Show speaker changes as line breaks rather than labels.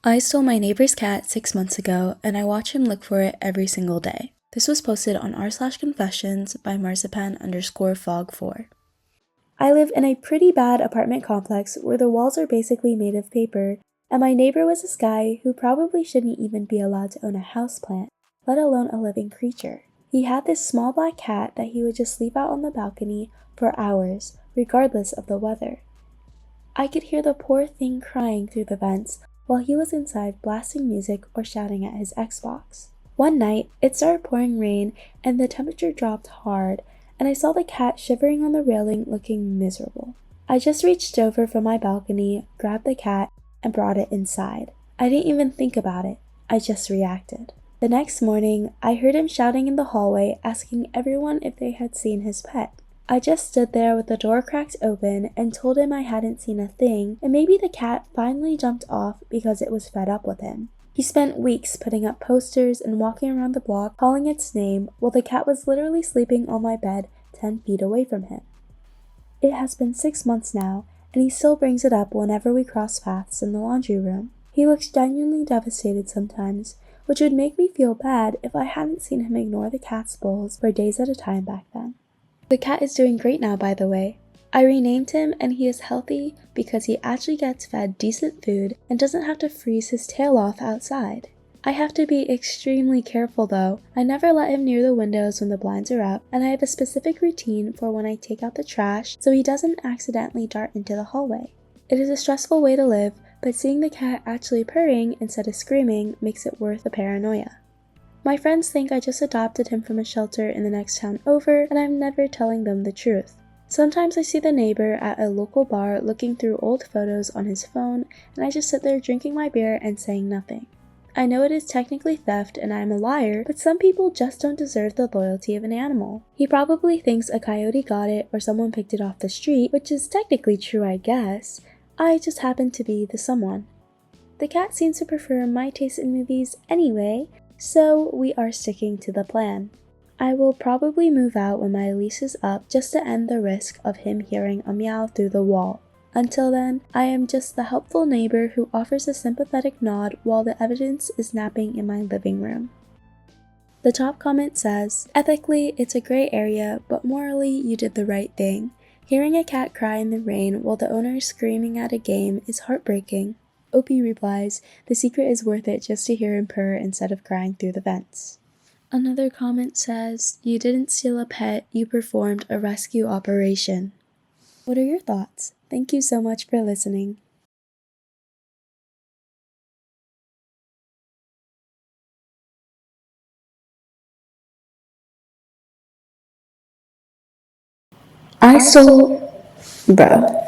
I stole my neighbor's cat 6 months ago, and I watch him look for it every single day. This was posted on r/confessions by marzipan_fog4. I live in a pretty bad apartment complex where the walls are basically made of paper, and my neighbor was this guy who probably shouldn't even be allowed to own a houseplant, let alone a living creature. He had this small black cat that he would just leave out on the balcony for hours, regardless of the weather. I could hear the poor thing crying through the vents while he was inside blasting music or shouting at his Xbox. One night, it started pouring rain and the temperature dropped hard, and I saw the cat shivering on the railing looking miserable. I just reached over from my balcony, grabbed the cat, and brought it inside. I didn't even think about it. I just reacted. The next morning, I heard him shouting in the hallway asking everyone if they had seen his pet. I just stood there with the door cracked open and told him I hadn't seen a thing, and maybe the cat finally jumped off because it was fed up with him. He spent weeks putting up posters and walking around the block calling its name while the cat was literally sleeping on my bed 10 feet away from him. It has been 6 months now, and he still brings it up whenever we cross paths in the laundry room. He looks genuinely devastated sometimes, which would make me feel bad if I hadn't seen him ignore the cat's bowls for days at a time back then. The cat is doing great now, by the way. I renamed him and he is healthy because he actually gets fed decent food and doesn't have to freeze his tail off outside. I have to be extremely careful though. I never let him near the windows when the blinds are up, and I have a specific routine for when I take out the trash so he doesn't accidentally dart into the hallway. It is a stressful way to live, but seeing the cat actually purring instead of screaming makes it worth the paranoia. My friends think I just adopted him from a shelter in the next town over, and I'm never telling them the truth. Sometimes I see the neighbor at a local bar looking through old photos on his phone, and I just sit there drinking my beer and saying nothing. I know it is technically theft and I'm a liar, but some people just don't deserve the loyalty of an animal. He probably thinks a coyote got it or someone picked it off the street, which is technically true, I guess. I just happen to be the someone. The cat seems to prefer my taste in movies anyway, so we are sticking to the plan. I will probably move out when my lease is up just to end the risk of him hearing a meow through the wall. Until then, I am just the helpful neighbor who offers a sympathetic nod while the evidence is napping in my living room. The top comment says, "Ethically, it's a gray area, but morally, you did the right thing. Hearing a cat cry in the rain while the owner is screaming at a game is heartbreaking." Opie replies, "The secret is worth it just to hear him purr instead of crying through the vents." Another comment says, "You didn't steal a pet, you performed a rescue operation." What are your thoughts? Thank you so much for listening. I stole, bro.